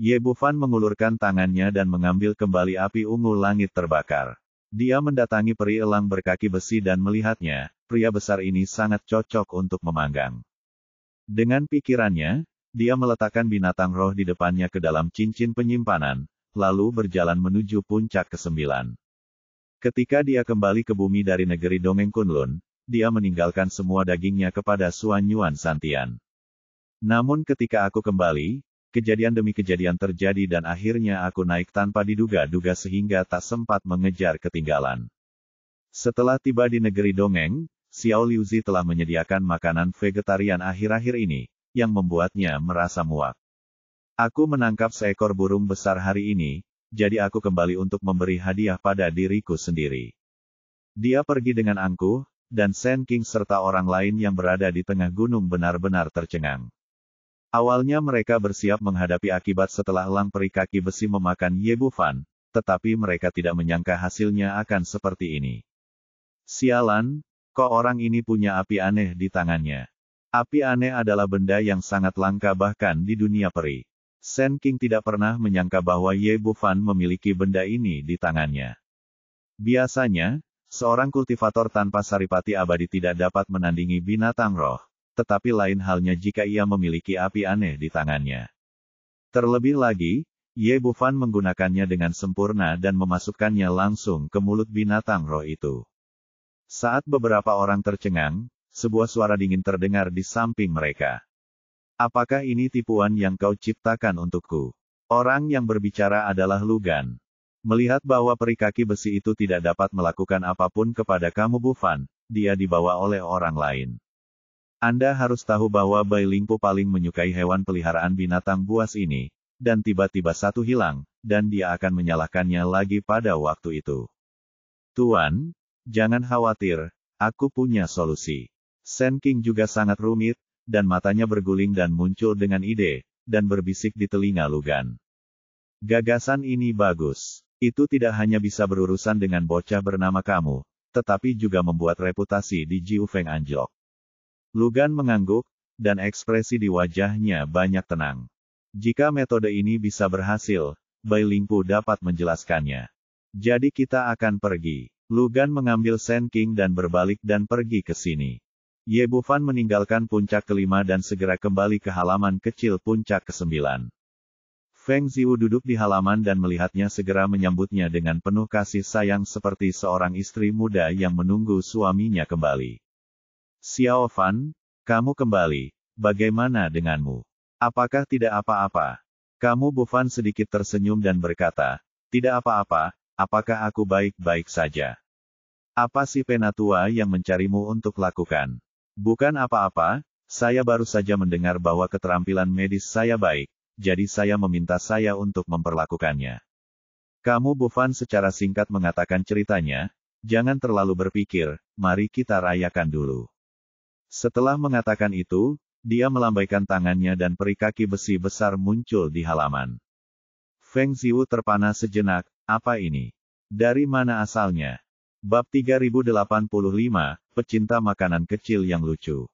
Ye Bufan mengulurkan tangannya dan mengambil kembali api ungu langit terbakar. Dia mendatangi peri elang berkaki besi dan melihatnya, pria besar ini sangat cocok untuk memanggang. Dengan pikirannya, dia meletakkan binatang roh di depannya ke dalam cincin penyimpanan, lalu berjalan menuju puncak ke-9. Ketika dia kembali ke bumi dari negeri dongeng Kunlun, dia meninggalkan semua dagingnya kepada Xuan Yuan Santian. Namun ketika aku kembali, kejadian demi kejadian terjadi dan akhirnya aku naik tanpa diduga-duga sehingga tak sempat mengejar ketinggalan. Setelah tiba di negeri dongeng, Xiao Liuzi telah menyediakan makanan vegetarian akhir-akhir ini, yang membuatnya merasa muak. Aku menangkap seekor burung besar hari ini, jadi aku kembali untuk memberi hadiah pada diriku sendiri. Dia pergi dengan angkuh, dan Sen King serta orang lain yang berada di tengah gunung benar-benar tercengang. Awalnya mereka bersiap menghadapi akibat setelah elang peri kaki besi memakan Ye Bufan, tetapi mereka tidak menyangka hasilnya akan seperti ini. Sialan, kok orang ini punya api aneh di tangannya. Api aneh adalah benda yang sangat langka bahkan di dunia peri. Shen King tidak pernah menyangka bahwa Ye Bufan memiliki benda ini di tangannya. Biasanya, seorang kultivator tanpa saripati abadi tidak dapat menandingi binatang roh. Tetapi lain halnya jika ia memiliki api aneh di tangannya. Terlebih lagi, Ye Bufan menggunakannya dengan sempurna dan memasukkannya langsung ke mulut binatang roh itu. Saat beberapa orang tercengang, sebuah suara dingin terdengar di samping mereka. Apakah ini tipuan yang kau ciptakan untukku? Orang yang berbicara adalah Lugan. Melihat bahwa peri kaki besi itu tidak dapat melakukan apapun kepada kamu Bufan, dia dibawa oleh orang lain. Anda harus tahu bahwa Bai Lingpu paling menyukai hewan peliharaan binatang buas ini, dan tiba-tiba satu hilang, dan dia akan menyalahkannya lagi pada waktu itu. Tuan, jangan khawatir, aku punya solusi. Shen King juga sangat rumit, dan matanya berguling dan muncul dengan ide, dan berbisik di telinga Lugan. Gagasan ini bagus. Itu tidak hanya bisa berurusan dengan bocah bernama kamu, tetapi juga membuat reputasi di Jiu Feng anjlok. Lugan mengangguk, dan ekspresi di wajahnya banyak tenang. Jika metode ini bisa berhasil, Bai Lingpu dapat menjelaskannya. Jadi kita akan pergi. Lugan mengambil Shen King dan berbalik dan pergi ke sini. Ye Bufan meninggalkan puncak kelima dan segera kembali ke halaman kecil puncak ke-9. Feng Ziwu duduk di halaman dan melihatnya segera menyambutnya dengan penuh kasih sayang seperti seorang istri muda yang menunggu suaminya kembali. Xiao Fan, kamu kembali, bagaimana denganmu? Apakah tidak apa-apa? Kamu Bufan sedikit tersenyum dan berkata, tidak apa-apa, apakah aku baik-baik saja? Apa si penatua yang mencarimu untuk lakukan? Bukan apa-apa, saya baru saja mendengar bahwa keterampilan medis saya baik, jadi saya meminta saya untuk memperlakukannya. Kamu Bufan secara singkat mengatakan ceritanya, jangan terlalu berpikir, mari kita rayakan dulu. Setelah mengatakan itu, dia melambaikan tangannya dan peri kaki besi besar muncul di halaman. Feng Ziwu terpana sejenak, apa ini? Dari mana asalnya? Bab 3085, pecinta makanan kecil yang lucu.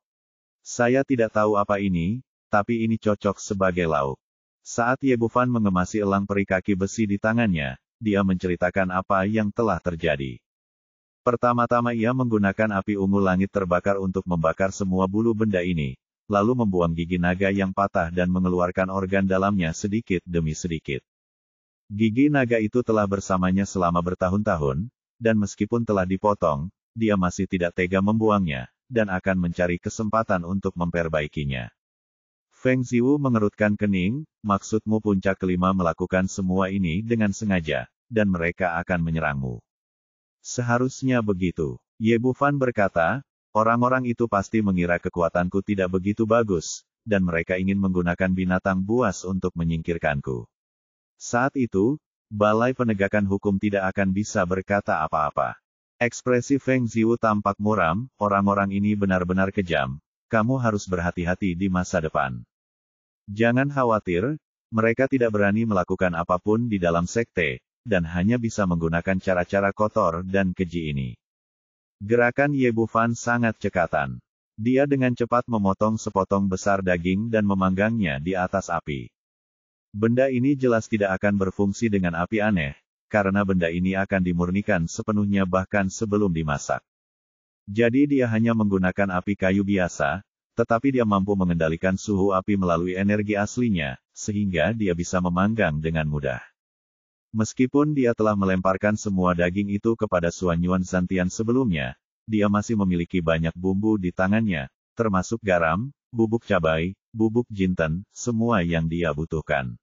Saya tidak tahu apa ini, tapi ini cocok sebagai lauk. Saat Ye Bufan mengemasi elang peri kaki besi di tangannya, dia menceritakan apa yang telah terjadi. Pertama-tama ia menggunakan api ungu langit terbakar untuk membakar semua bulu benda ini, lalu membuang gigi naga yang patah dan mengeluarkan organ dalamnya sedikit demi sedikit. Gigi naga itu telah bersamanya selama bertahun-tahun, dan meskipun telah dipotong, dia masih tidak tega membuangnya, dan akan mencari kesempatan untuk memperbaikinya. Feng Ziwu mengerutkan kening, maksudmu puncak kelima melakukan semua ini dengan sengaja, dan mereka akan menyerangmu. Seharusnya begitu. Ye Bufan berkata, orang-orang itu pasti mengira kekuatanku tidak begitu bagus, dan mereka ingin menggunakan binatang buas untuk menyingkirkanku. Saat itu, Balai Penegakan Hukum tidak akan bisa berkata apa-apa. Ekspresi Feng Ziwu tampak muram, orang-orang ini benar-benar kejam, kamu harus berhati-hati di masa depan. Jangan khawatir, mereka tidak berani melakukan apapun di dalam sekte, dan hanya bisa menggunakan cara-cara kotor dan keji ini. Gerakan Ye Bufan sangat cekatan. Dia dengan cepat memotong sepotong besar daging dan memanggangnya di atas api. Benda ini jelas tidak akan berfungsi dengan api aneh, karena benda ini akan dimurnikan sepenuhnya bahkan sebelum dimasak. Jadi dia hanya menggunakan api kayu biasa, tetapi dia mampu mengendalikan suhu api melalui energi aslinya, sehingga dia bisa memanggang dengan mudah. Meskipun dia telah melemparkan semua daging itu kepada Suan Yuan Zantian sebelumnya, dia masih memiliki banyak bumbu di tangannya, termasuk garam, bubuk cabai, bubuk jinten, semua yang dia butuhkan.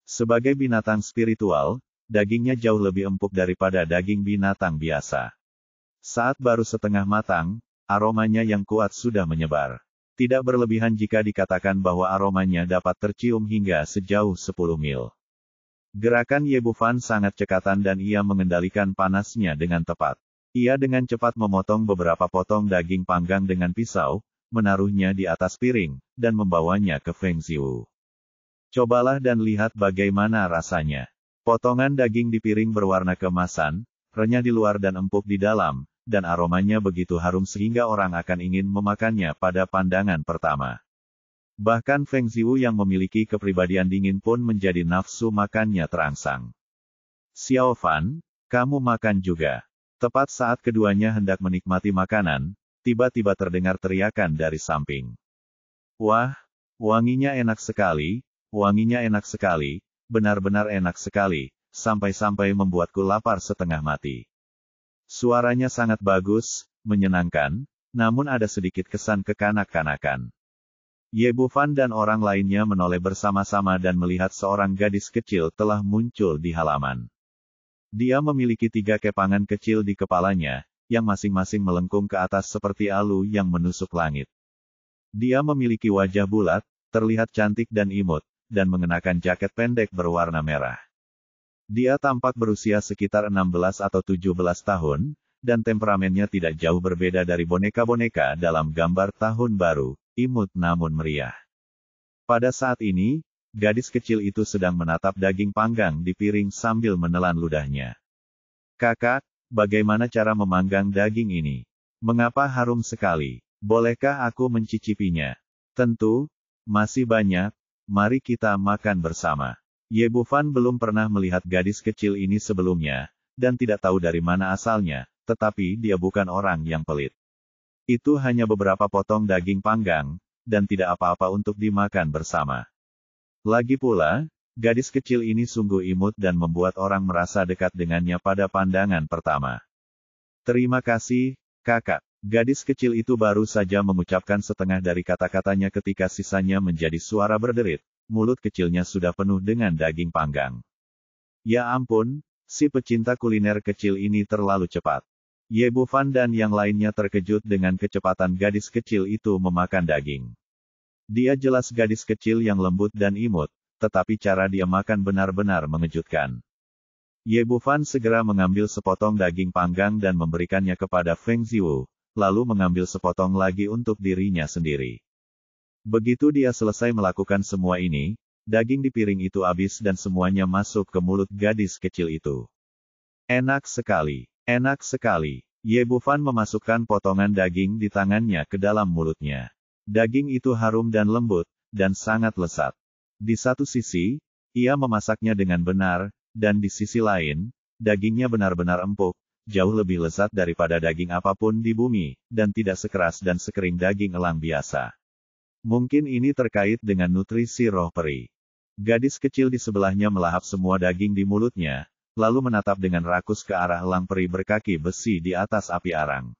Sebagai binatang spiritual, dagingnya jauh lebih empuk daripada daging binatang biasa. Saat baru setengah matang, aromanya yang kuat sudah menyebar. Tidak berlebihan jika dikatakan bahwa aromanya dapat tercium hingga sejauh 10 mil. Gerakan Ye Bufan sangat cekatan dan ia mengendalikan panasnya dengan tepat. Ia dengan cepat memotong beberapa potong daging panggang dengan pisau, menaruhnya di atas piring, dan membawanya ke Feng Ziwu. Cobalah dan lihat bagaimana rasanya. Potongan daging di piring berwarna keemasan, renyah di luar dan empuk di dalam, dan aromanya begitu harum sehingga orang akan ingin memakannya pada pandangan pertama. Bahkan Feng Ziwu yang memiliki kepribadian dingin pun menjadi nafsu makannya terangsang. Xiao Fan, kamu makan juga. Tepat saat keduanya hendak menikmati makanan, tiba-tiba terdengar teriakan dari samping. Wah, wanginya enak sekali, benar-benar enak sekali, sampai-sampai membuatku lapar setengah mati. Suaranya sangat bagus, menyenangkan, namun ada sedikit kesan kekanak-kanakan. Ye Bufan dan orang lainnya menoleh bersama-sama dan melihat seorang gadis kecil telah muncul di halaman. Dia memiliki 3 kepangan kecil di kepalanya, yang masing-masing melengkung ke atas seperti alu yang menusuk langit. Dia memiliki wajah bulat, terlihat cantik dan imut, dan mengenakan jaket pendek berwarna merah. Dia tampak berusia sekitar 16 atau 17 tahun, dan temperamennya tidak jauh berbeda dari boneka-boneka dalam gambar tahun baru, imut namun meriah. Pada saat ini, gadis kecil itu sedang menatap daging panggang di piring sambil menelan ludahnya. Kakak, bagaimana cara memanggang daging ini? Mengapa harum sekali? Bolehkah aku mencicipinya? Tentu, masih banyak, mari kita makan bersama. Ye Bufan belum pernah melihat gadis kecil ini sebelumnya, dan tidak tahu dari mana asalnya, tetapi dia bukan orang yang pelit. Itu hanya beberapa potong daging panggang, dan tidak apa-apa untuk dimakan bersama. Lagi pula, gadis kecil ini sungguh imut dan membuat orang merasa dekat dengannya pada pandangan pertama. Terima kasih, kakak. Gadis kecil itu baru saja mengucapkan setengah dari kata-katanya ketika sisanya menjadi suara berderit. Mulut kecilnya sudah penuh dengan daging panggang. Ya ampun, si pecinta kuliner kecil ini terlalu cepat. Ye Bufan dan yang lainnya terkejut dengan kecepatan gadis kecil itu memakan daging. Dia jelas gadis kecil yang lembut dan imut, tetapi cara dia makan benar-benar mengejutkan. Ye Bufan segera mengambil sepotong daging panggang dan memberikannya kepada Feng Ziwu, lalu mengambil sepotong lagi untuk dirinya sendiri. Begitu dia selesai melakukan semua ini, daging di piring itu habis dan semuanya masuk ke mulut gadis kecil itu. Enak sekali, enak sekali. Ye Bufan memasukkan potongan daging di tangannya ke dalam mulutnya. Daging itu harum dan lembut, dan sangat lezat. Di satu sisi, ia memasaknya dengan benar, dan di sisi lain, dagingnya benar-benar empuk, jauh lebih lezat daripada daging apapun di bumi, dan tidak sekeras dan sekering daging elang biasa. Mungkin ini terkait dengan nutrisi roh peri. Gadis kecil di sebelahnya melahap semua daging di mulutnya, lalu menatap dengan rakus ke arah elang peri berkaki besi di atas api arang.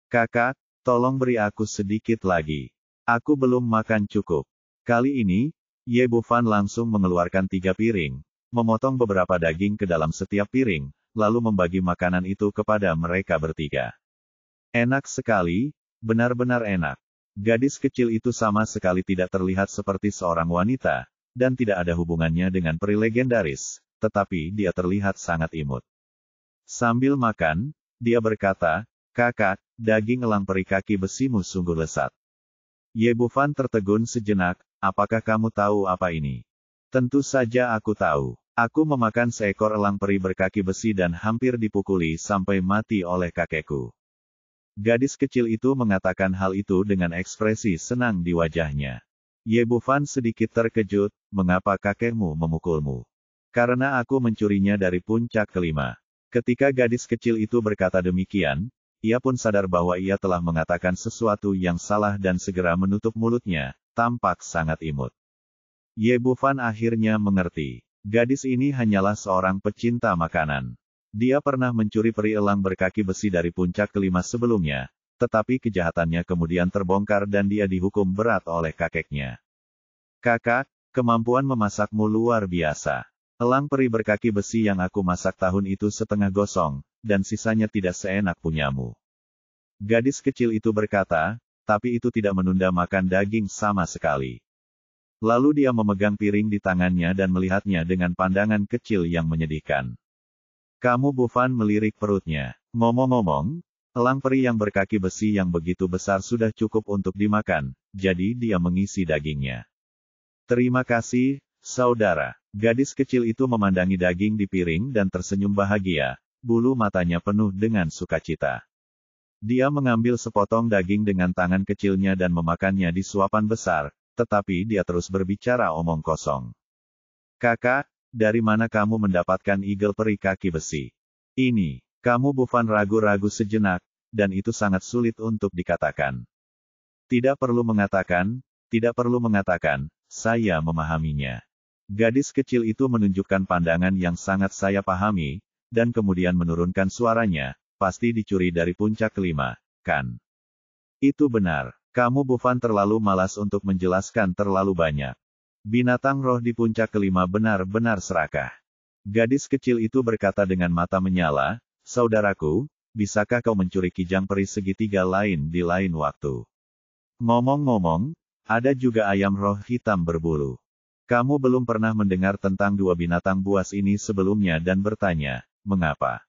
Kakak, tolong beri aku sedikit lagi. Aku belum makan cukup. Kali ini, Ye Bufan langsung mengeluarkan 3 piring, memotong beberapa daging ke dalam setiap piring, lalu membagi makanan itu kepada mereka bertiga. Enak sekali, benar-benar enak. Gadis kecil itu sama sekali tidak terlihat seperti seorang wanita, dan tidak ada hubungannya dengan peri legendaris, tetapi dia terlihat sangat imut. Sambil makan, dia berkata, kakak, daging elang peri kaki besimu sungguh lezat. Ye Bufan tertegun sejenak, apakah kamu tahu apa ini? Tentu saja aku tahu. Aku memakan seekor elang peri berkaki besi dan hampir dipukuli sampai mati oleh kakekku. Gadis kecil itu mengatakan hal itu dengan ekspresi senang di wajahnya. Ye Bufan sedikit terkejut, mengapa kakekmu memukulmu? Karena aku mencurinya dari puncak kelima. Ketika gadis kecil itu berkata demikian, ia pun sadar bahwa ia telah mengatakan sesuatu yang salah dan segera menutup mulutnya, tampak sangat imut. Ye Bufan akhirnya mengerti. Gadis ini hanyalah seorang pecinta makanan. Dia pernah mencuri peri elang berkaki besi dari puncak kelima sebelumnya, tetapi kejahatannya kemudian terbongkar dan dia dihukum berat oleh kakeknya. Kakak, kemampuan memasakmu luar biasa. Elang peri berkaki besi yang aku masak tahun itu setengah gosong, dan sisanya tidak seenak punyamu. Gadis kecil itu berkata, tapi itu tidak menunda makan daging sama sekali. Lalu dia memegang piring di tangannya dan melihatnya dengan pandangan kecil yang menyedihkan. Kamu Bufan melirik perutnya. Ngomong-ngomong, Elang peri yang berkaki besi yang begitu besar sudah cukup untuk dimakan, jadi dia mengisi dagingnya. Terima kasih, saudara. Gadis kecil itu memandangi daging di piring dan tersenyum bahagia, bulu matanya penuh dengan sukacita. Dia mengambil sepotong daging dengan tangan kecilnya dan memakannya di suapan besar, tetapi dia terus berbicara omong kosong. Kakak, dari mana kamu mendapatkan igel peri kaki besi? Ini. Kamu Bufan ragu-ragu sejenak, dan itu sangat sulit untuk dikatakan. Tidak perlu mengatakan, saya memahaminya. Gadis kecil itu menunjukkan pandangan yang sangat saya pahami, dan kemudian menurunkan suaranya, pasti dicuri dari puncak kelima, kan? Itu benar, kamu Bufan terlalu malas untuk menjelaskan terlalu banyak. Binatang roh di puncak kelima benar-benar serakah. Gadis kecil itu berkata dengan mata menyala, saudaraku, bisakah kau mencuri kijang peri segitiga lain di lain waktu? Ngomong-ngomong, ada juga ayam roh hitam berbulu. Kamu belum pernah mendengar tentang dua binatang buas ini sebelumnya dan bertanya, mengapa?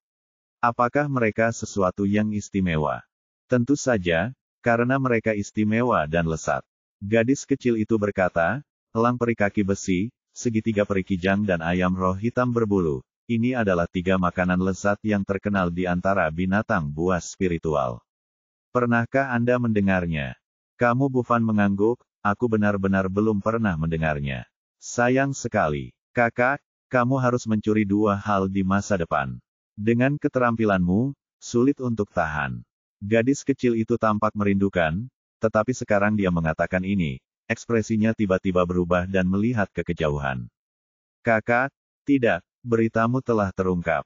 Apakah mereka sesuatu yang istimewa? Tentu saja, karena mereka istimewa dan lesat. Gadis kecil itu berkata, elang peri kaki besi, segitiga peri kijang dan ayam roh hitam berbulu. Ini adalah 3 makanan lezat yang terkenal di antara binatang buas spiritual. Pernahkah Anda mendengarnya? Kamu Bufan mengangguk, aku benar-benar belum pernah mendengarnya. Sayang sekali. Kakak, kamu harus mencuri 2 hal di masa depan. Dengan keterampilanmu, sulit untuk tahan. Gadis kecil itu tampak merindukan, tetapi sekarang dia mengatakan ini, ekspresinya tiba-tiba berubah dan melihat ke kejauhan. Kakak, tidak. Beritamu telah terungkap.